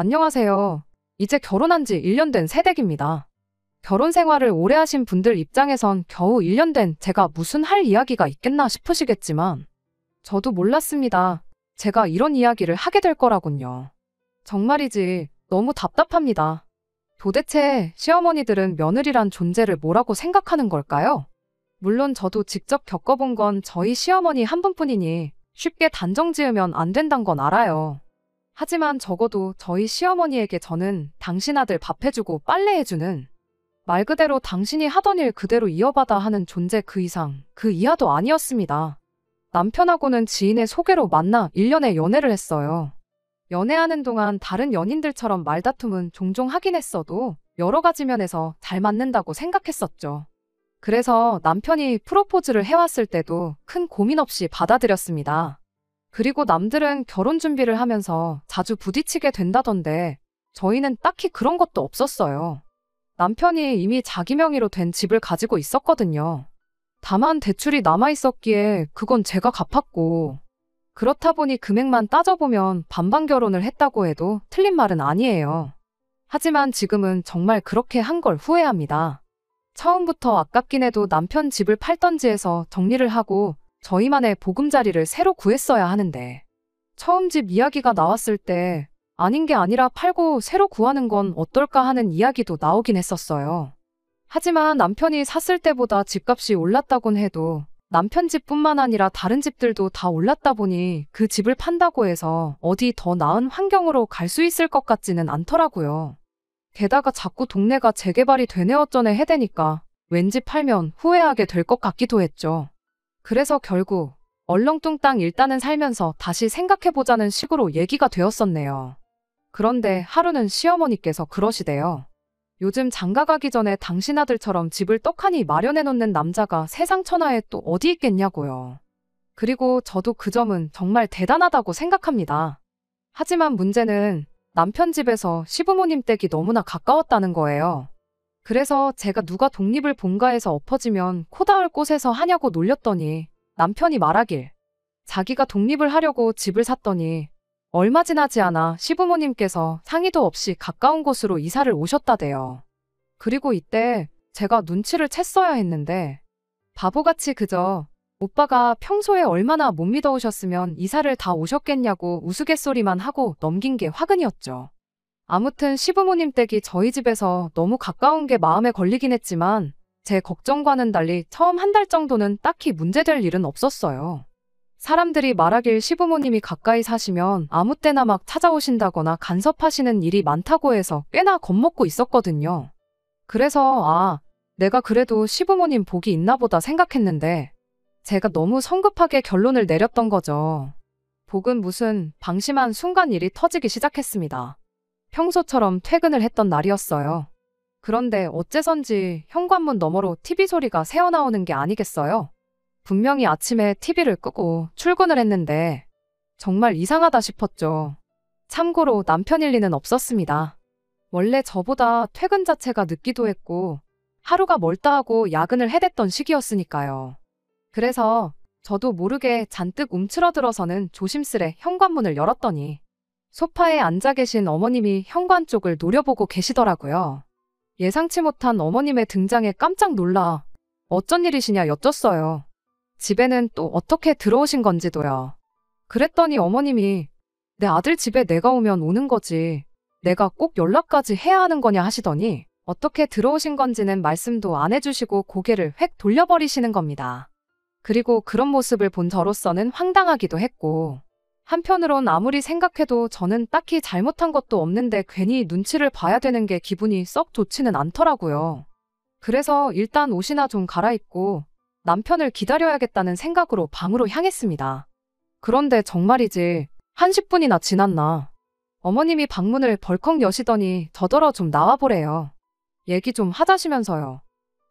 안녕하세요. 이제 결혼한 지 1년 된 새댁입니다. 결혼 생활을 오래 하신 분들 입장에선 겨우 1년 된 제가 무슨 할 이야기가 있겠나 싶으시겠지만 저도 몰랐습니다. 제가 이런 이야기를 하게 될 거라군요. 정말이지 너무 답답합니다. 도대체 시어머니들은 며느리란 존재를 뭐라고 생각하는 걸까요? 물론 저도 직접 겪어본 건 저희 시어머니 한 분뿐이니 쉽게 단정 지으면 안 된단 건 알아요. 하지만 적어도 저희 시어머니에게 저는 당신 아들 밥 해주고 빨래 해주는 말 그대로 당신이 하던 일 그대로 이어받아 하는 존재 그 이상, 그 이하도 아니었습니다. 남편하고는 지인의 소개로 만나 1년의 연애를 했어요. 연애하는 동안 다른 연인들처럼 말다툼은 종종 하긴 했어도 여러 가지 면에서 잘 맞는다고 생각했었죠. 그래서 남편이 프로포즈를 해왔을 때도 큰 고민 없이 받아들였습니다. 그리고 남들은 결혼 준비를 하면서 자주 부딪히게 된다던데 저희는 딱히 그런 것도 없었어요. 남편이 이미 자기 명의로 된 집을 가지고 있었거든요. 다만 대출이 남아있었기에 그건 제가 갚았고 그렇다 보니 금액만 따져보면 반반 결혼을 했다고 해도 틀린 말은 아니에요. 하지만 지금은 정말 그렇게 한 걸 후회합니다. 처음부터 아깝긴 해도 남편 집을 팔던지 해서 정리를 하고 저희만의 보금자리를 새로 구했어야 하는데 처음 집 이야기가 나왔을 때 아닌 게 아니라 팔고 새로 구하는 건 어떨까 하는 이야기도 나오긴 했었어요. 하지만 남편이 샀을 때보다 집값이 올랐다곤 해도 남편 집뿐만 아니라 다른 집들도 다 올랐다 보니 그 집을 판다고 해서 어디 더 나은 환경으로 갈 수 있을 것 같지는 않더라고요. 게다가 자꾸 동네가 재개발이 되네 어쩌네 해대니까 왠지 팔면 후회하게 될 것 같기도 했죠. 그래서 결국 얼렁뚱땅 일단은 살면서 다시 생각해보자는 식으로 얘기가 되었었네요. 그런데 하루는 시어머니께서 그러시대요. 요즘 장가 가기 전에 당신 아들처럼 집을 떡하니 마련해놓는 남자가 세상 천하에 또 어디 있겠냐고요. 그리고 저도 그 점은 정말 대단하다고 생각합니다. 하지만 문제는 남편 집에서 시부모님 댁이 너무나 가까웠다는 거예요. 그래서 제가 누가 독립을 본가에서 엎어지면 코 닿을 곳에서 하냐고 놀렸더니 남편이 말하길 자기가 독립을 하려고 집을 샀더니 얼마 지나지 않아 시부모님께서 상의도 없이 가까운 곳으로 이사를 오셨다대요. 그리고 이때 제가 눈치를 챘어야 했는데 바보같이 그저 오빠가 평소에 얼마나 못 믿어오셨으면 이사를 다 오셨겠냐고 우스갯소리만 하고 넘긴 게 화근이었죠. 아무튼 시부모님 댁이 저희 집에서 너무 가까운 게 마음에 걸리긴 했지만 제 걱정과는 달리 처음 한 달 정도는 딱히 문제될 일은 없었어요. 사람들이 말하길 시부모님이 가까이 사시면 아무 때나 막 찾아오신다거나 간섭하시는 일이 많다고 해서 꽤나 겁먹고 있었거든요. 그래서 내가 그래도 시부모님 복이 있나 보다 생각했는데 제가 너무 성급하게 결론을 내렸던 거죠. 복은 무슨 방심한 순간 일이 터지기 시작했습니다. 평소처럼 퇴근을 했던 날이었어요. 그런데 어째선지 현관문 너머로 TV 소리가 새어나오는 게 아니겠어요? 분명히 아침에 TV를 끄고 출근을 했는데 정말 이상하다 싶었죠. 참고로 남편일 리는 없었습니다. 원래 저보다 퇴근 자체가 늦기도 했고 하루가 멀다 하고 야근을 해댔던 시기였으니까요. 그래서 저도 모르게 잔뜩 움츠러들어서는 조심스레 현관문을 열었더니 소파에 앉아 계신 어머님이 현관 쪽을 노려보고 계시더라고요. 예상치 못한 어머님의 등장에 깜짝 놀라 어쩐 일이시냐 여쭸어요. 집에는 또 어떻게 들어오신 건지도요. 그랬더니 어머님이 내 아들 집에 내가 오면 오는 거지 내가 꼭 연락까지 해야 하는 거냐 하시더니 어떻게 들어오신 건지는 말씀도 안 해주시고 고개를 획 돌려버리시는 겁니다. 그리고 그런 모습을 본 저로서는 황당하기도 했고 한편으론 아무리 생각해도 저는 딱히 잘못한 것도 없는데 괜히 눈치를 봐야 되는 게 기분이 썩 좋지는 않더라고요. 그래서 일단 옷이나 좀 갈아입고 남편을 기다려야겠다는 생각으로 방으로 향했습니다. 그런데 정말이지 10분이나 지났나 어머님이 방문을 벌컥 여시더니 저더러 좀 나와보래요. 얘기 좀 하자시면서요.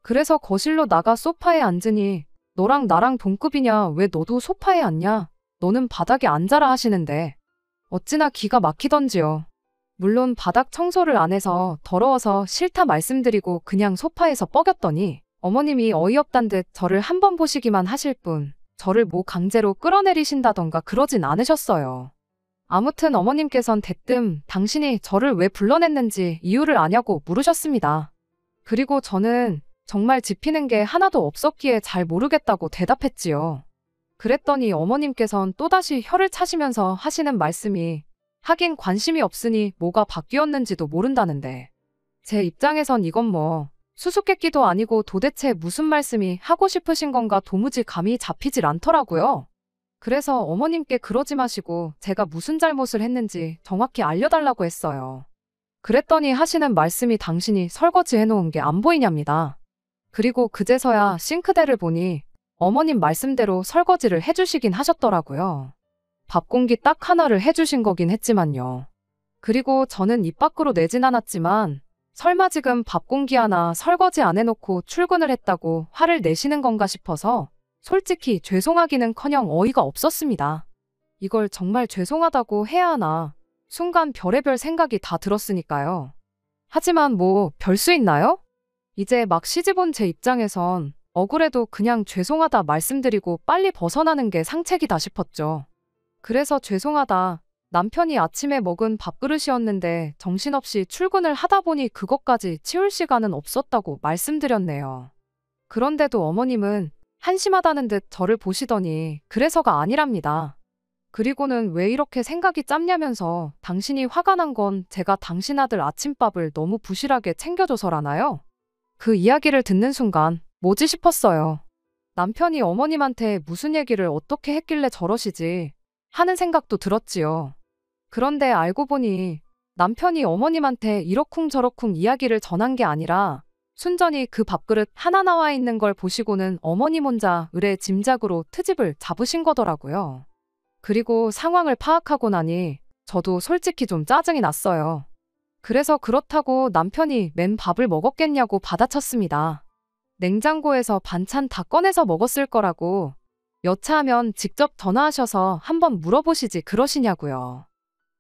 그래서 거실로 나가 소파에 앉으니 너랑 나랑 동급이냐 왜 너도 소파에 앉냐 너는 바닥에 앉아라 하시는데 어찌나 기가 막히던지요. 물론 바닥 청소를 안 해서 더러워서 싫다 말씀드리고 그냥 소파에서 뻐겼더니 어머님이 어이없단 듯 저를 한번 보시기만 하실 뿐 저를 뭐 강제로 끌어내리신다던가 그러진 않으셨어요. 아무튼 어머님께선 대뜸 당신이 저를 왜 불러냈는지 이유를 아냐고 물으셨습니다. 그리고 저는 정말 짚히는 게 하나도 없었기에 잘 모르겠다고 대답했지요. 그랬더니 어머님께선 또다시 혀를 차시면서 하시는 말씀이 하긴 관심이 없으니 뭐가 바뀌었는지도 모른다는데 제 입장에선 이건 뭐 수수께끼도 아니고 도대체 무슨 말씀이 하고 싶으신 건가 도무지 감이 잡히질 않더라고요. 그래서 어머님께 그러지 마시고 제가 무슨 잘못을 했는지 정확히 알려달라고 했어요. 그랬더니 하시는 말씀이 당신이 설거지 해놓은 게 안 보이냐입니다. 그리고 그제서야 싱크대를 보니 어머님 말씀대로 설거지를 해주시긴 하셨더라고요. 밥 공기 딱 하나를 해주신 거긴 했지만요. 그리고 저는 입 밖으로 내진 않았지만 설마 지금 밥 공기 하나 설거지 안 해놓고 출근을 했다고 화를 내시는 건가 싶어서 솔직히 죄송하기는커녕 어이가 없었습니다. 이걸 정말 죄송하다고 해야 하나 순간 별의별 생각이 다 들었으니까요. 하지만 뭐 별 수 있나요? 이제 막 시집온 제 입장에선 억울해도 그냥 죄송하다 말씀드리고 빨리 벗어나는 게 상책이다 싶었죠. 그래서 죄송하다. 남편이 아침에 먹은 밥그릇이었는데 정신없이 출근을 하다 보니 그것까지 치울 시간은 없었다고 말씀드렸네요. 그런데도 어머님은 한심하다는 듯 저를 보시더니 그래서가 아니랍니다. 그리고는 왜 이렇게 생각이 짧냐면서 당신이 화가 난 건 제가 당신 아들 아침밥을 너무 부실하게 챙겨줘서라나요? 그 이야기를 듣는 순간 뭐지 싶었어요. 남편이 어머님한테 무슨 얘기를 어떻게 했길래 저러시지 하는 생각도 들었지요. 그런데 알고 보니 남편이 어머님한테 이러쿵저러쿵 이야기를 전한 게 아니라 순전히 그 밥그릇 하나 나와 있는 걸 보시고는 어머님 혼자 의뢰 짐작으로 트집을 잡으신 거더라고요. 그리고 상황을 파악하고 나니 저도 솔직히 좀 짜증이 났어요. 그래서 그렇다고 남편이 맨 밥을 먹었겠냐고 받아쳤습니다. 냉장고에서 반찬 다 꺼내서 먹었을 거라고 여차하면 직접 전화하셔서 한번 물어보시지 그러시냐고요.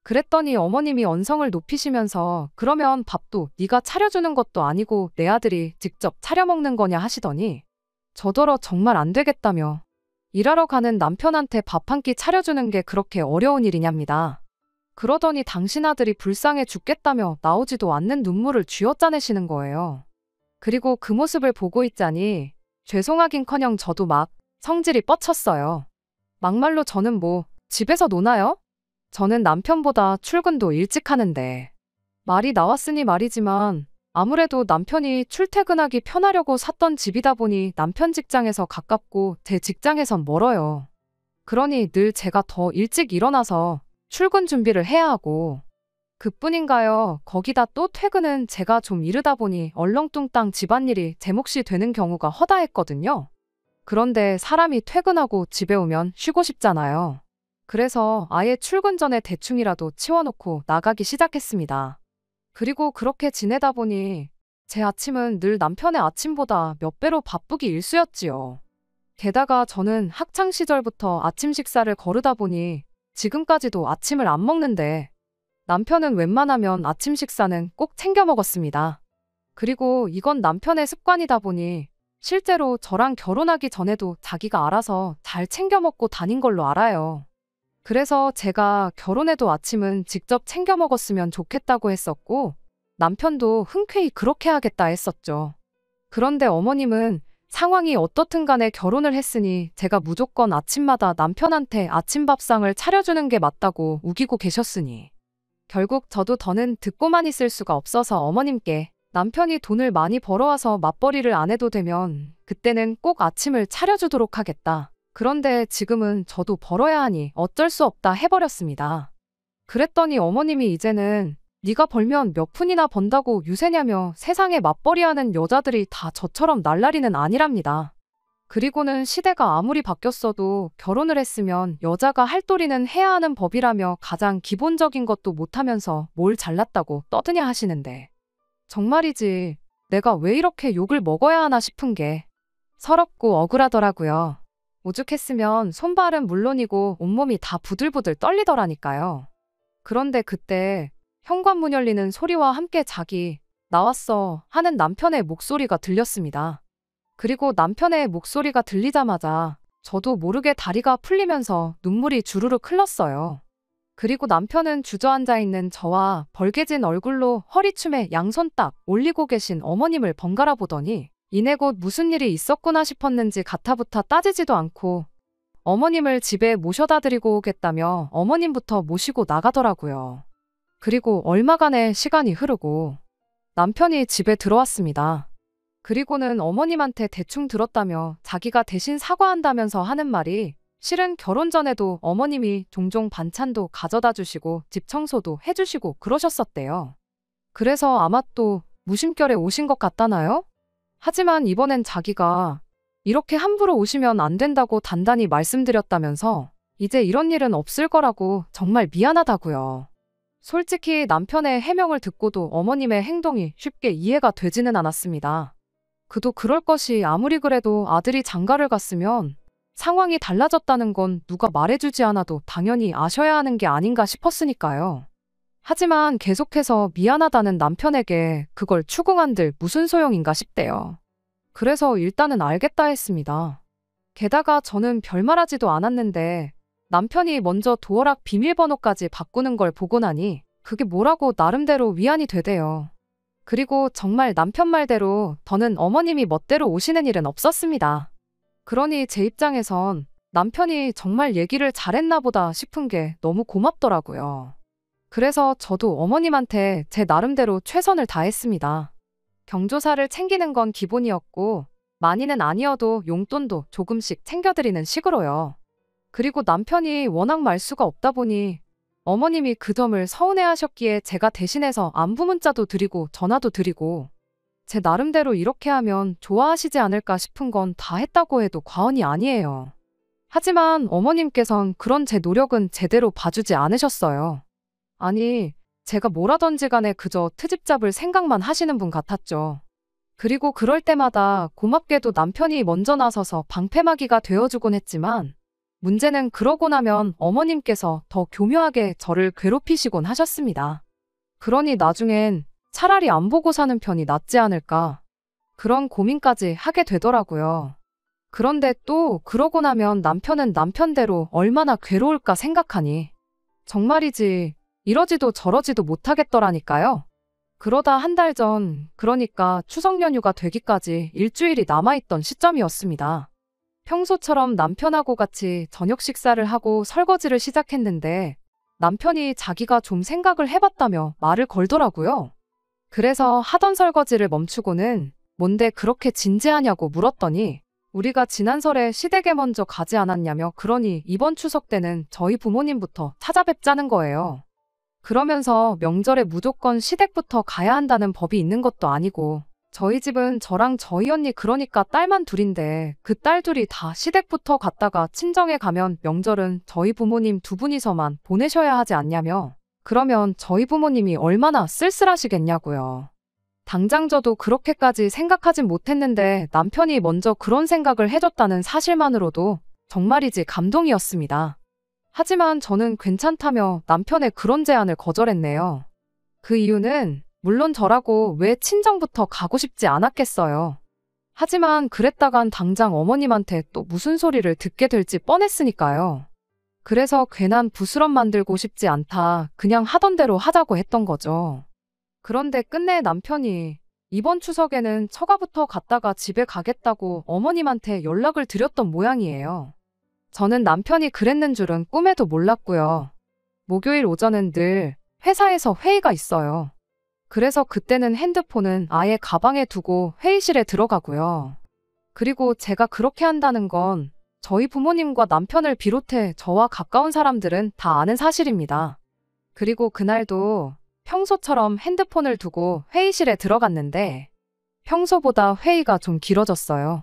그랬더니 어머님이 언성을 높이시면서 그러면 밥도 네가 차려주는 것도 아니고 내 아들이 직접 차려 먹는 거냐 하시더니 저더러 정말 안 되겠다며 일하러 가는 남편한테 밥 한 끼 차려주는 게 그렇게 어려운 일이냐입니다. 그러더니 당신 아들이 불쌍해 죽겠다며 나오지도 않는 눈물을 쥐어짜내시는 거예요. 그리고 그 모습을 보고 있자니 죄송하긴커녕 저도 막 성질이 뻗쳤어요. 막말로 저는 뭐 집에서 노나요? 저는 남편보다 출근도 일찍 하는데 말이 나왔으니 말이지만 아무래도 남편이 출퇴근하기 편하려고 샀던 집이다 보니 남편 직장에서 가깝고 제 직장에선 멀어요. 그러니 늘 제가 더 일찍 일어나서 출근 준비를 해야 하고 그뿐인가요. 거기다 또 퇴근은 제가 좀 이르다 보니 얼렁뚱땅 집안일이 제 몫이 되는 경우가 허다했거든요. 그런데 사람이 퇴근하고 집에 오면 쉬고 싶잖아요. 그래서 아예 출근 전에 대충이라도 치워놓고 나가기 시작했습니다. 그리고 그렇게 지내다 보니 제 아침은 늘 남편의 아침보다 몇 배로 바쁘기 일쑤였지요. 게다가 저는 학창시절부터 아침 식사를 거르다 보니 지금까지도 아침을 안 먹는데 남편은 웬만하면 아침 식사는 꼭 챙겨 먹었습니다. 그리고 이건 남편의 습관이다 보니 실제로 저랑 결혼하기 전에도 자기가 알아서 잘 챙겨 먹고 다닌 걸로 알아요. 그래서 제가 결혼해도 아침은 직접 챙겨 먹었으면 좋겠다고 했었고 남편도 흔쾌히 그렇게 하겠다 했었죠. 그런데 어머님은 상황이 어떻든 간에 결혼을 했으니 제가 무조건 아침마다 남편한테 아침밥상을 차려주는 게 맞다고 우기고 계셨으니 결국 저도 더는 듣고만 있을 수가 없어서 어머님께 남편이 돈을 많이 벌어와서 맞벌이를 안 해도 되면 그때는 꼭 아침을 차려주도록 하겠다. 그런데 지금은 저도 벌어야 하니 어쩔 수 없다 해버렸습니다. 그랬더니 어머님이 이제는 네가 벌면 몇 푼이나 번다고 유세냐며 세상에 맞벌이하는 여자들이 다 저처럼 날라리는 아니랍니다. 그리고는 시대가 아무리 바뀌었어도 결혼을 했으면 여자가 할 도리는 해야 하는 법이라며 가장 기본적인 것도 못하면서 뭘 잘났다고 떠드냐 하시는데 정말이지 내가 왜 이렇게 욕을 먹어야 하나 싶은 게 서럽고 억울하더라고요. 오죽했으면 손발은 물론이고 온몸이 다 부들부들 떨리더라니까요. 그런데 그때 현관문 열리는 소리와 함께 자기 나왔어 하는 남편의 목소리가 들렸습니다. 그리고 남편의 목소리가 들리자마자 저도 모르게 다리가 풀리면서 눈물이 주르륵 흘렀어요. 그리고 남편은 주저앉아 있는 저와 벌개진 얼굴로 허리춤에 양손 딱 올리고 계신 어머님을 번갈아 보더니 이내 곧 무슨 일이 있었구나 싶었는지 가타부타 따지지도 않고 어머님을 집에 모셔다 드리고 오겠다며 어머님부터 모시고 나가더라고요. 그리고 얼마간의 시간이 흐르고 남편이 집에 들어왔습니다. 그리고는 어머님한테 대충 들었다며 자기가 대신 사과한다면서 하는 말이 실은 결혼 전에도 어머님이 종종 반찬도 가져다 주시고 집 청소도 해주시고 그러셨었대요. 그래서 아마 또 무심결에 오신 것 같다나요? 하지만 이번엔 자기가 이렇게 함부로 오시면 안 된다고 단단히 말씀드렸다면서 이제 이런 일은 없을 거라고 정말 미안하다고요. 솔직히 남편의 해명을 듣고도 어머님의 행동이 쉽게 이해가 되지는 않았습니다. 그도 그럴 것이 아무리 그래도 아들이 장가를 갔으면 상황이 달라졌다는 건 누가 말해주지 않아도 당연히 아셔야 하는 게 아닌가 싶었으니까요. 하지만 계속해서 미안하다는 남편에게 그걸 추궁한들 무슨 소용인가 싶대요. 그래서 일단은 알겠다 했습니다. 게다가 저는 별말하지도 않았는데 남편이 먼저 도어락 비밀번호까지 바꾸는 걸 보고 나니 그게 뭐라고 나름대로 위안이 되대요. 그리고 정말 남편 말대로 더는 어머님이 멋대로 오시는 일은 없었습니다. 그러니 제 입장에선 남편이 정말 얘기를 잘했나 보다 싶은 게 너무 고맙더라고요. 그래서 저도 어머님한테 제 나름대로 최선을 다했습니다. 경조사를 챙기는 건 기본이었고 많이는 아니어도 용돈도 조금씩 챙겨드리는 식으로요. 그리고 남편이 워낙 말수가 없다 보니 어머님이 그 점을 서운해하셨기에 제가 대신해서 안부 문자도 드리고 전화도 드리고 제 나름대로 이렇게 하면 좋아하시지 않을까 싶은 건 다 했다고 해도 과언이 아니에요. 하지만 어머님께선 그런 제 노력은 제대로 봐주지 않으셨어요. 아니, 제가 뭐라던지 간에 그저 트집 잡을 생각만 하시는 분 같았죠. 그리고 그럴 때마다 고맙게도 남편이 먼저 나서서 방패막이가 되어주곤 했지만 문제는 그러고 나면 어머님께서 더 교묘하게 저를 괴롭히시곤 하셨습니다. 그러니 나중엔 차라리 안 보고 사는 편이 낫지 않을까 그런 고민까지 하게 되더라고요. 그런데 또 그러고 나면 남편은 남편대로 얼마나 괴로울까 생각하니 정말이지 이러지도 저러지도 못하겠더라니까요. 그러다 한 달 전, 그러니까 추석 연휴가 되기까지 일주일이 남아있던 시점이었습니다. 평소처럼 남편하고 같이 저녁 식사를 하고 설거지를 시작했는데 남편이 자기가 좀 생각을 해봤다며 말을 걸더라고요. 그래서 하던 설거지를 멈추고는 뭔데 그렇게 진지하냐고 물었더니 우리가 지난 설에 시댁에 먼저 가지 않았냐며 그러니 이번 추석 때는 저희 부모님부터 찾아뵙자는 거예요. 그러면서 명절에 무조건 시댁부터 가야 한다는 법이 있는 것도 아니고 저희 집은 저랑 저희 언니 그러니까 딸만 둘인데 그 딸 둘이 다 시댁부터 갔다가 친정에 가면 명절은 저희 부모님 두 분이서만 보내셔야 하지 않냐며 그러면 저희 부모님이 얼마나 쓸쓸하시겠냐고요. 당장 저도 그렇게까지 생각하진 못했는데 남편이 먼저 그런 생각을 해줬다는 사실만으로도 정말이지 감동이었습니다. 하지만 저는 괜찮다며 남편의 그런 제안을 거절했네요. 그 이유는 물론 저라고 왜 친정부터 가고 싶지 않았겠어요. 하지만 그랬다간 당장 어머님한테 또 무슨 소리를 듣게 될지 뻔했으니까요. 그래서 괜한 부스럼 만들고 싶지 않다 그냥 하던 대로 하자고 했던 거죠. 그런데 끝내 남편이 이번 추석에는 처가부터 갔다가 집에 가겠다고 어머님한테 연락을 드렸던 모양이에요. 저는 남편이 그랬는 줄은 꿈에도 몰랐고요. 목요일 오전은 늘 회사에서 회의가 있어요. 그래서 그때는 핸드폰은 아예 가방에 두고 회의실에 들어가고요. 그리고 제가 그렇게 한다는 건 저희 부모님과 남편을 비롯해 저와 가까운 사람들은 다 아는 사실입니다. 그리고 그날도 평소처럼 핸드폰을 두고 회의실에 들어갔는데 평소보다 회의가 좀 길어졌어요.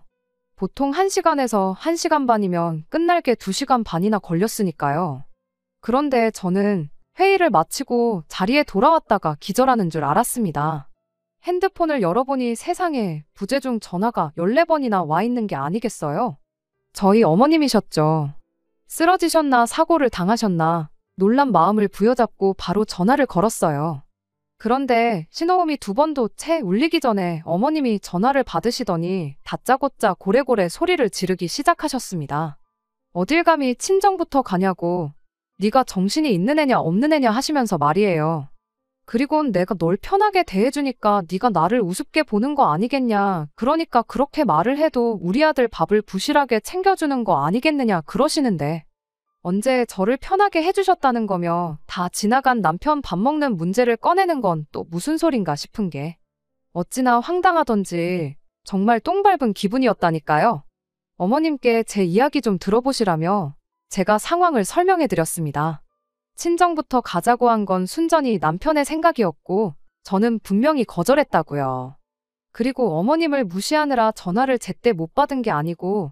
보통 1시간에서 1시간 반이면 끝날 게 2시간 반이나 걸렸으니까요. 그런데 저는 회의를 마치고 자리에 돌아왔다가 기절하는 줄 알았습니다. 핸드폰을 열어보니 세상에 부재중 전화가 14번이나 와 있는 게 아니겠어요? 저희 어머님이셨죠. 쓰러지셨나 사고를 당하셨나 놀란 마음을 부여잡고 바로 전화를 걸었어요. 그런데 신호음이 2번도 채 울리기 전에 어머님이 전화를 받으시더니 다짜고짜 고래고래 소리를 지르기 시작하셨습니다. 어딜 감히 친정부터 가냐고 네가 정신이 있는 애냐 없는 애냐 하시면서 말이에요. 그리곤 내가 널 편하게 대해주니까 네가 나를 우습게 보는 거 아니겠냐. 그러니까 그렇게 말을 해도 우리 아들 밥을 부실하게 챙겨주는 거 아니겠느냐 그러시는데 언제 저를 편하게 해주셨다는 거며 다 지나간 남편 밥 먹는 문제를 꺼내는 건 또 무슨 소린가 싶은 게 어찌나 황당하던지 정말 똥 밟은 기분이었다니까요. 어머님께 제 이야기 좀 들어보시라며 제가 상황을 설명해 드렸습니다. 친정부터 가자고 한 건 순전히 남편의 생각이었고 저는 분명히 거절했다고요. 그리고 어머님을 무시하느라 전화를 제때 못 받은 게 아니고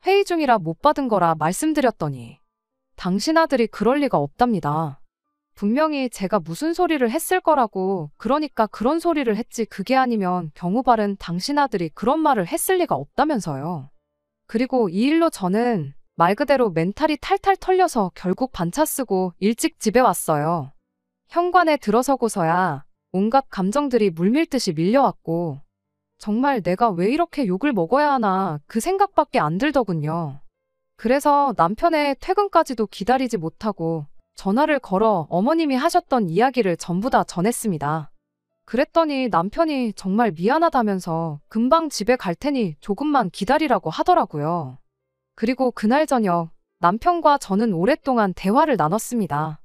회의 중이라 못 받은 거라 말씀드렸더니 당신 아들이 그럴 리가 없답니다. 분명히 제가 무슨 소리를 했을 거라고 그러니까 그런 소리를 했지 그게 아니면 경우발은 당신 아들이 그런 말을 했을 리가 없다면서요. 그리고 이 일로 저는 말 그대로 멘탈이 탈탈 털려서 결국 반차 쓰고 일찍 집에 왔어요. 현관에 들어서고서야 온갖 감정들이 물밀듯이 밀려왔고 정말 내가 왜 이렇게 욕을 먹어야 하나 그 생각밖에 안 들더군요. 그래서 남편의 퇴근까지도 기다리지 못하고 전화를 걸어 어머님이 하셨던 이야기를 전부 다 전했습니다. 그랬더니 남편이 정말 미안하다면서 금방 집에 갈 테니 조금만 기다리라고 하더라고요. 그리고 그날 저녁 남편과 저는 오랫동안 대화를 나눴습니다.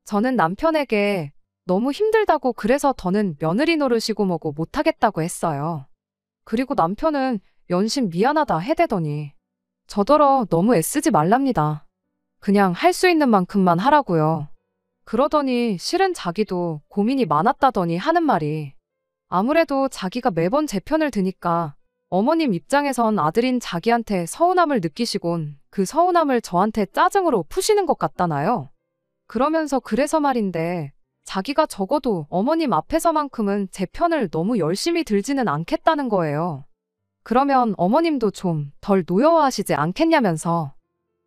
저는 남편에게 너무 힘들다고 그래서 더는 며느리 노릇이고 뭐고 못하겠다고 했어요. 그리고 남편은 연신 미안하다 해대더니 저더러 너무 애쓰지 말랍니다. 그냥 할 수 있는 만큼만 하라고요. 그러더니 실은 자기도 고민이 많았다더니 하는 말이 아무래도 자기가 매번 제 편을 드니까 어머님 입장에선 아들인 자기한테 서운함을 느끼시곤 그 서운함을 저한테 짜증으로 푸시는 것 같다나요. 그러면서 그래서 말인데 자기가 적어도 어머님 앞에서만큼은 제 편을 너무 열심히 들지는 않겠다는 거예요. 그러면 어머님도 좀 덜 노여워하시지 않겠냐면서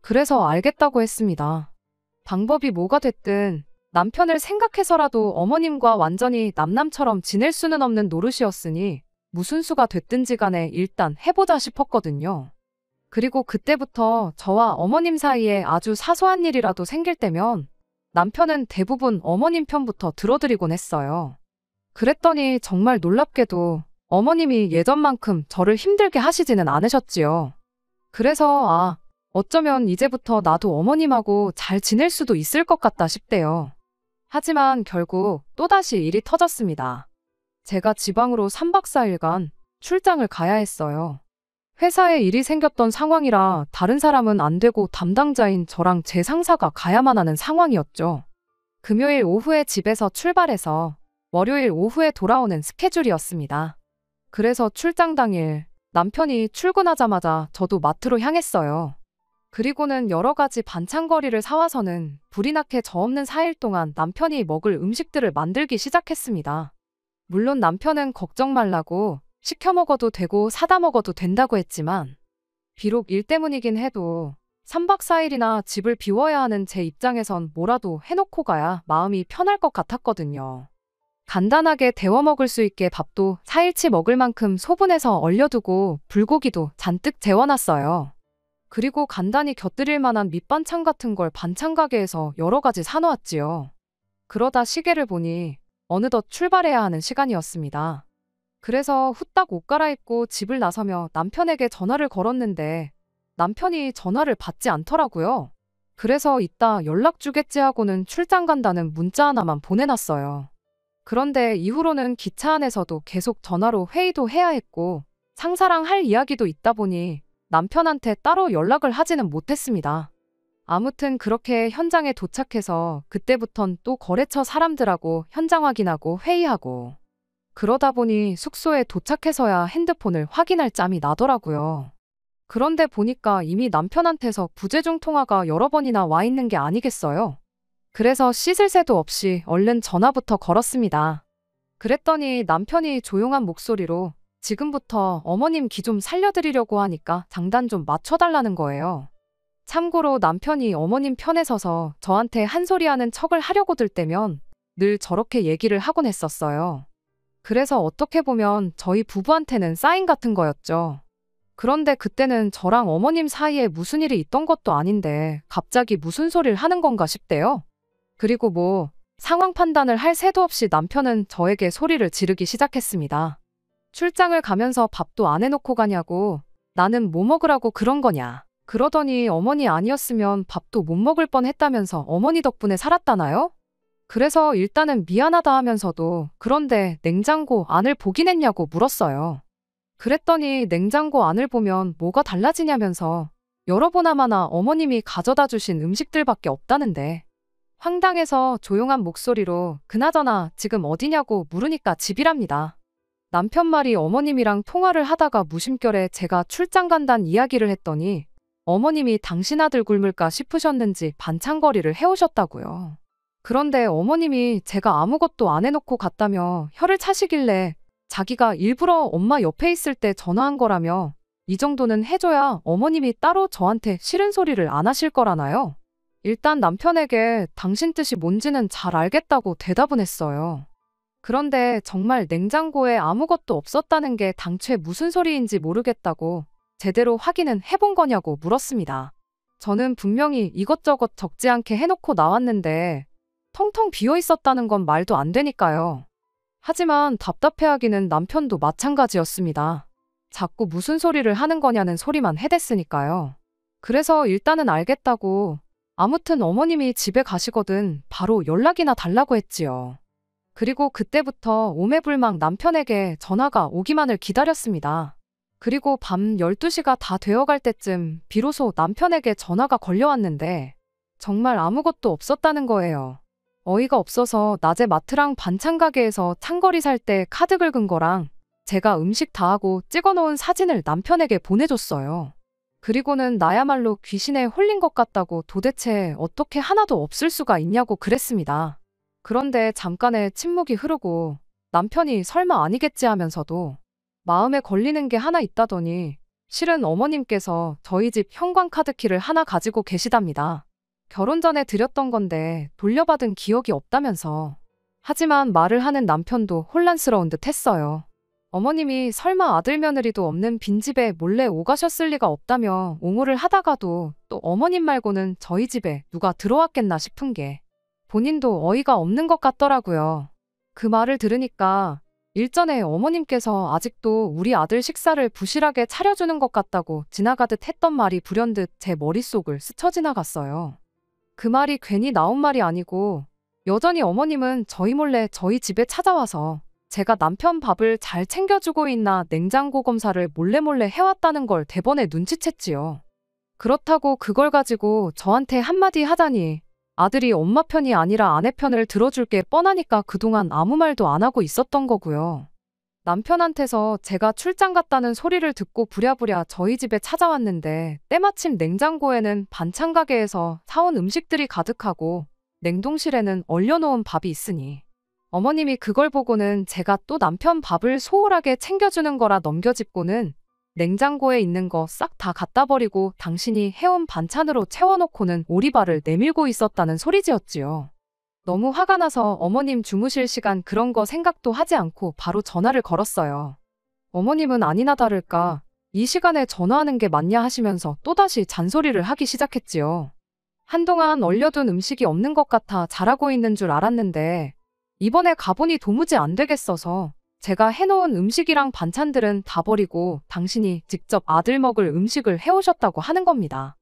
그래서 알겠다고 했습니다. 방법이 뭐가 됐든 남편을 생각해서라도 어머님과 완전히 남남처럼 지낼 수는 없는 노릇이었으니 무슨 수가 됐든지 간에 일단 해보자 싶었거든요. 그리고 그때부터 저와 어머님 사이에 아주 사소한 일이라도 생길 때면 남편은 대부분 어머님 편부터 들어드리곤 했어요. 그랬더니 정말 놀랍게도 어머님이 예전만큼 저를 힘들게 하시지는 않으셨지요. 그래서 어쩌면 이제부터 나도 어머님하고 잘 지낼 수도 있을 것 같다 싶대요. 하지만 결국 또다시 일이 터졌습니다. 제가 지방으로 3박 4일간 출장을 가야 했어요. 회사에 일이 생겼던 상황이라 다른 사람은 안 되고 담당자인 저랑 제 상사가 가야만 하는 상황이었죠. 금요일 오후에 집에서 출발해서 월요일 오후에 돌아오는 스케줄이었습니다. 그래서 출장 당일 남편이 출근하자마자 저도 마트로 향했어요. 그리고는 여러 가지 반찬거리를 사와서는 불이 나게 저 없는 4일 동안 남편이 먹을 음식들을 만들기 시작했습니다. 물론 남편은 걱정 말라고 시켜 먹어도 되고 사다 먹어도 된다고 했지만 비록 일 때문이긴 해도 3박 4일이나 집을 비워야 하는 제 입장에선 뭐라도 해놓고 가야 마음이 편할 것 같았거든요. 간단하게 데워 먹을 수 있게 밥도 4일치 먹을 만큼 소분해서 얼려두고 불고기도 잔뜩 재워놨어요. 그리고 간단히 곁들일 만한 밑반찬 같은 걸 반찬 가게에서 여러 가지 사놓았지요. 그러다 시계를 보니 어느덧 출발해야 하는 시간이었습니다. 그래서 후딱 옷 갈아입고 집을 나서며 남편에게 전화를 걸었는데 남편이 전화를 받지 않더라고요. 그래서 이따 연락 주겠지 하고는 출장 간다는 문자 하나만 보내놨어요. 그런데 이후로는 기차 안에서도 계속 전화로 회의도 해야 했고 상사랑 할 이야기도 있다 보니 남편한테 따로 연락을 하지는 못했습니다. 아무튼 그렇게 현장에 도착해서 그때부턴 또 거래처 사람들하고 현장 확인하고 회의하고 그러다 보니 숙소에 도착해서야 핸드폰을 확인할 짬이 나더라고요. 그런데 보니까 이미 남편한테서 부재중 통화가 여러 번이나 와 있는 게 아니겠어요? 그래서 씻을 새도 없이 얼른 전화부터 걸었습니다. 그랬더니 남편이 조용한 목소리로 지금부터 어머님 기 좀 살려드리려고 하니까 장단 좀 맞춰달라는 거예요. 참고로 남편이 어머님 편에 서서 저한테 한 소리 하는 척을 하려고 들 때면 늘 저렇게 얘기를 하곤 했었어요. 그래서 어떻게 보면 저희 부부한테는 사인 같은 거였죠. 그런데 그때는 저랑 어머님 사이에 무슨 일이 있던 것도 아닌데 갑자기 무슨 소리를 하는 건가 싶대요. 그리고 뭐 상황 판단을 할 새도 없이 남편은 저에게 소리를 지르기 시작했습니다. 출장을 가면서 밥도 안 해놓고 가냐고, 나는 뭐 먹으라고 그런 거냐. 그러더니 어머니 아니었으면 밥도 못 먹을 뻔했다면서 어머니 덕분에 살았다나요? 그래서 일단은 미안하다 하면서도 그런데 냉장고 안을 보긴 했냐고 물었어요. 그랬더니 냉장고 안을 보면 뭐가 달라지냐면서 열어보나마나 어머님이 가져다 주신 음식들밖에 없다는데, 황당해서 조용한 목소리로 그나저나 지금 어디냐고 물으니까 집이랍니다. 남편 말이 어머님이랑 통화를 하다가 무심결에 제가 출장 간다는 이야기를 했더니 어머님이 당신 아들 굶을까 싶으셨는지 반찬거리를 해오셨다고요. 그런데 어머님이 제가 아무것도 안 해놓고 갔다며 혀를 차시길래 자기가 일부러 엄마 옆에 있을 때 전화한 거라며, 이 정도는 해줘야 어머님이 따로 저한테 싫은 소리를 안 하실 거라나요? 일단 남편에게 당신 뜻이 뭔지는 잘 알겠다고 대답은 했어요. 그런데 정말 냉장고에 아무것도 없었다는 게 당최 무슨 소리인지 모르겠다고 제대로 확인은 해본 거냐고 물었습니다. 저는 분명히 이것저것 적지 않게 해놓고 나왔는데 텅텅 비어 있었다는 건 말도 안 되니까요. 하지만 답답해하기는 남편도 마찬가지였습니다. 자꾸 무슨 소리를 하는 거냐는 소리만 해댔으니까요. 그래서 일단은 알겠다고, 아무튼 어머님이 집에 가시거든 바로 연락이나 달라고 했지요. 그리고 그때부터 오매불망 남편에게 전화가 오기만을 기다렸습니다. 그리고 밤 12시가 다 되어갈 때쯤 비로소 남편에게 전화가 걸려왔는데 정말 아무것도 없었다는 거예요. 어이가 없어서 낮에 마트랑 반찬 가게에서 창거리 살 때 카드 긁은 거랑 제가 음식 다 하고 찍어놓은 사진을 남편에게 보내줬어요. 그리고는 나야말로 귀신에 홀린 것 같다고 도대체 어떻게 하나도 없을 수가 있냐고 그랬습니다. 그런데 잠깐의 침묵이 흐르고 남편이 설마 아니겠지 하면서도 마음에 걸리는 게 하나 있다더니 실은 어머님께서 저희 집 현관카드키를 하나 가지고 계시답니다. 결혼 전에 드렸던 건데 돌려받은 기억이 없다면서. 하지만 말을 하는 남편도 혼란스러운 듯 했어요. 어머님이 설마 아들 며느리도 없는 빈집에 몰래 오가셨을 리가 없다며 옹호를 하다가도 또 어머님 말고는 저희 집에 누가 들어왔겠나 싶은 게 본인도 어이가 없는 것 같더라고요. 그 말을 들으니까 일전에 어머님께서 아직도 우리 아들 식사를 부실하게 차려주는 것 같다고 지나가듯 했던 말이 불현듯 제 머릿속을 스쳐 지나갔어요. 그 말이 괜히 나온 말이 아니고 여전히 어머님은 저희 몰래 저희 집에 찾아와서 제가 남편 밥을 잘 챙겨주고 있나 냉장고 검사를 몰래 해왔다는 걸 대번에 눈치챘지요. 그렇다고 그걸 가지고 저한테 한마디 하다니 아들이 엄마 편이 아니라 아내 편을 들어줄 게 뻔하니까 그동안 아무 말도 안 하고 있었던 거고요. 남편한테서 제가 출장 갔다는 소리를 듣고 부랴부랴 저희 집에 찾아왔는데 때마침 냉장고에는 반찬 가게에서 사온 음식들이 가득하고 냉동실에는 얼려놓은 밥이 있으니 어머님이 그걸 보고는 제가 또 남편 밥을 소홀하게 챙겨주는 거라 넘겨짚고는 냉장고에 있는 거 싹 다 갖다 버리고 당신이 해온 반찬으로 채워놓고는 오리발을 내밀고 있었다는 소리지었지요. 너무 화가 나서 어머님 주무실 시간 그런 거 생각도 하지 않고 바로 전화를 걸었어요. 어머님은 아니나 다를까 이 시간에 전화하는 게 맞냐 하시면서 또다시 잔소리를 하기 시작했지요. 한동안 얼려둔 음식이 없는 것 같아 잘하고 있는 줄 알았는데 이번에 가보니 도무지 안 되겠어서 제가 해놓은 음식이랑 반찬들은 다 버리고 당신이 직접 아들 먹을 음식을 해오셨다고 하는 겁니다.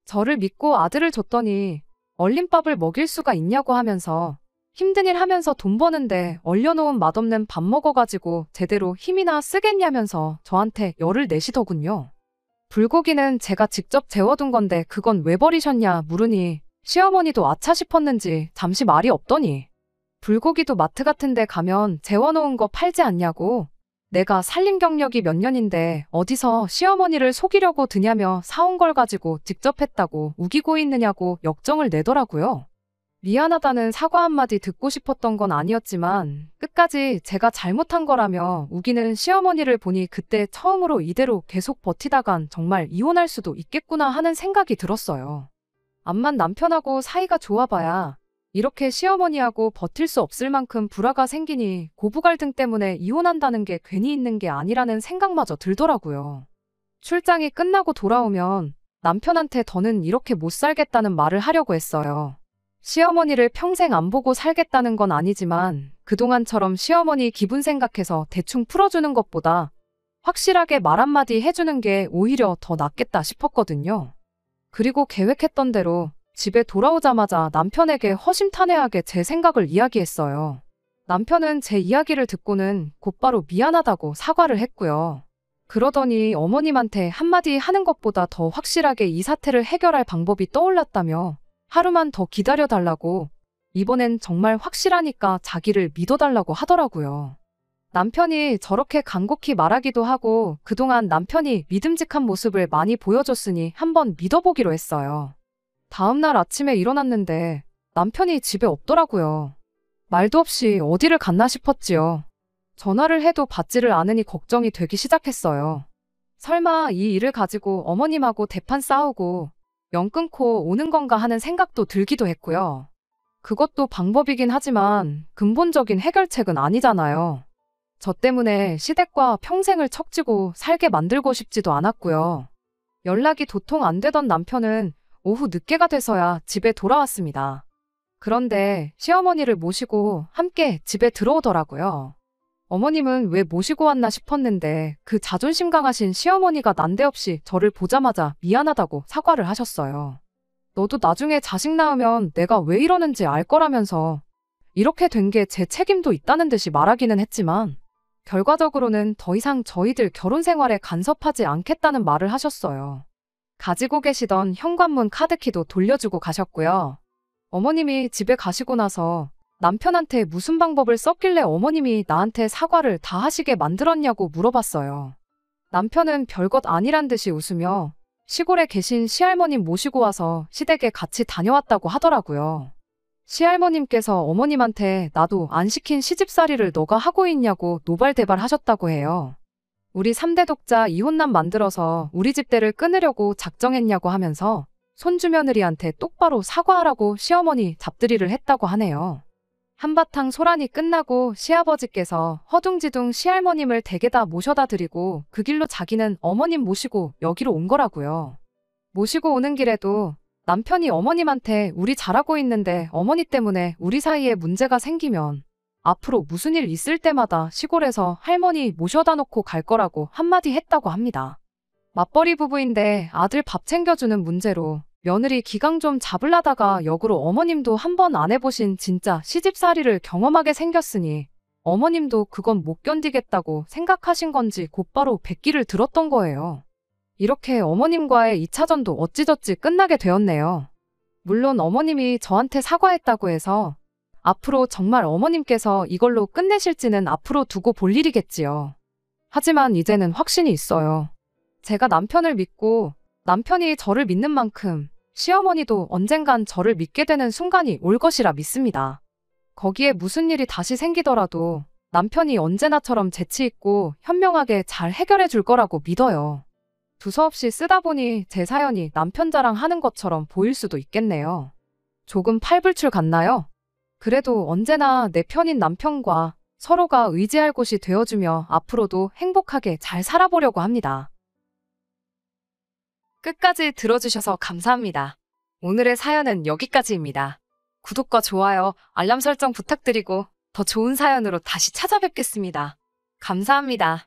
저를 믿고 아들을 줬더니 얼림밥을 먹일 수가 있냐고 하면서 힘든 일 하면서 돈 버는데 얼려놓은 맛없는 밥 먹어가지고 제대로 힘이나 쓰겠냐면서 저한테 열을 내시더군요. 불고기는 제가 직접 재워둔 건데 그건 왜 버리셨냐 물으니 시어머니도 아차 싶었는지 잠시 말이 없더니 불고기도 마트 같은 데 가면 재워놓은 거 팔지 않냐고, 내가 살림 경력이 몇 년인데 어디서 시어머니를 속이려고 드냐며 사온 걸 가지고 직접 했다고 우기고 있느냐고 역정을 내더라고요. 미안하다는 사과 한마디 듣고 싶었던 건 아니었지만 끝까지 제가 잘못한 거라며 우기는 시어머니를 보니 그때 처음으로 이대로 계속 버티다간 정말 이혼할 수도 있겠구나 하는 생각이 들었어요. 암만 남편하고 사이가 좋아봐야 이렇게 시어머니하고 버틸 수 없을 만큼 불화가 생기니 고부 갈등 때문에 이혼한다는 게 괜히 있는 게 아니라는 생각마저 들더라고요. 출장이 끝나고 돌아오면 남편한테 더는 이렇게 못 살겠다는 말을 하려고 했어요. 시어머니를 평생 안 보고 살겠다는 건 아니지만 그동안처럼 시어머니 기분 생각해서 대충 풀어주는 것보다 확실하게 말 한마디 해주는 게 오히려 더 낫겠다 싶었거든요. 그리고 계획했던 대로 집에 돌아오자마자 남편에게 허심탄회하게 제 생각을 이야기했어요. 남편은 제 이야기를 듣고는 곧바로 미안하다고 사과를 했고요. 그러더니 어머님한테 한마디 하는 것보다 더 확실하게 이 사태를 해결할 방법이 떠올랐다며 하루만 더 기다려달라고, 이번엔 정말 확실하니까 자기를 믿어달라고 하더라고요. 남편이 저렇게 간곡히 말하기도 하고 그동안 남편이 믿음직한 모습을 많이 보여줬으니 한번 믿어보기로 했어요. 다음날 아침에 일어났는데 남편이 집에 없더라고요. 말도 없이 어디를 갔나 싶었지요. 전화를 해도 받지를 않으니 걱정이 되기 시작했어요. 설마 이 일을 가지고 어머님하고 대판 싸우고 연 끊고 오는 건가 하는 생각도 들기도 했고요. 그것도 방법이긴 하지만 근본적인 해결책은 아니잖아요. 저 때문에 시댁과 평생을 척지고 살게 만들고 싶지도 않았고요. 연락이 도통 안 되던 남편은 오후 늦게가 돼서야 집에 돌아왔습니다. 그런데 시어머니를 모시고 함께 집에 들어오더라고요. 어머님은 왜 모시고 왔나 싶었는데 그 자존심 강하신 시어머니가 난데없이 저를 보자마자 미안하다고 사과를 하셨어요. 너도 나중에 자식 낳으면 내가 왜 이러는지 알 거라면서 이렇게 된 게 제 책임도 있다는 듯이 말하기는 했지만 결과적으로는 더 이상 저희들 결혼 생활에 간섭하지 않겠다는 말을 하셨어요. 가지고 계시던 현관문 카드키도 돌려주고 가셨고요. 어머님이 집에 가시고 나서 남편한테 무슨 방법을 썼길래 어머님이 나한테 사과를 다 하시게 만들었냐고 물어봤어요. 남편은 별것 아니란 듯이 웃으며 시골에 계신 시할머님 모시고 와서 시댁에 같이 다녀왔다고 하더라고요. 시할머님께서 어머님한테 나도 안 시킨 시집살이를 너가 하고 있냐고 노발대발 하셨다고 해요. 우리 3대 독자 이혼남 만들어서 우리 집대를 끊으려고 작정했냐고 하면서 손주며느리한테 똑바로 사과하라고 시어머니 잡들이를 했다고 하네요. 한바탕 소란이 끝나고 시아버지께서 허둥지둥 시할머님을 댁에다 모셔다 드리고 그 길로 자기는 어머님 모시고 여기로 온 거라고요. 모시고 오는 길에도 남편이 어머님한테 우리 잘하고 있는데 어머니 때문에 우리 사이에 문제가 생기면 앞으로 무슨 일 있을 때마다 시골에서 할머니 모셔다 놓고 갈 거라고 한마디 했다고 합니다. 맞벌이 부부인데 아들 밥 챙겨주는 문제로 며느리 기강 좀 잡으려다가 역으로 어머님도 한번 안 해보신 진짜 시집살이를 경험하게 생겼으니 어머님도 그건 못 견디겠다고 생각하신 건지 곧바로 백기를 들었던 거예요. 이렇게 어머님과의 2차전도 어찌저찌 끝나게 되었네요. 물론 어머님이 저한테 사과했다고 해서 앞으로 정말 어머님께서 이걸로 끝내실지는 앞으로 두고 볼 일이겠지요. 하지만 이제는 확신이 있어요. 제가 남편을 믿고 남편이 저를 믿는 만큼 시어머니도 언젠간 저를 믿게 되는 순간이 올 것이라 믿습니다. 거기에 무슨 일이 다시 생기더라도 남편이 언제나처럼 재치있고 현명하게 잘 해결해 줄 거라고 믿어요. 두서없이 쓰다 보니 제 사연이 남편 자랑하는 것처럼 보일 수도 있겠네요. 조금 팔불출 같나요? 그래도 언제나 내 편인 남편과 서로가 의지할 곳이 되어주며 앞으로도 행복하게 잘 살아보려고 합니다. 끝까지 들어주셔서 감사합니다. 오늘의 사연은 여기까지입니다. 구독과 좋아요, 알람 설정 부탁드리고 더 좋은 사연으로 다시 찾아뵙겠습니다. 감사합니다.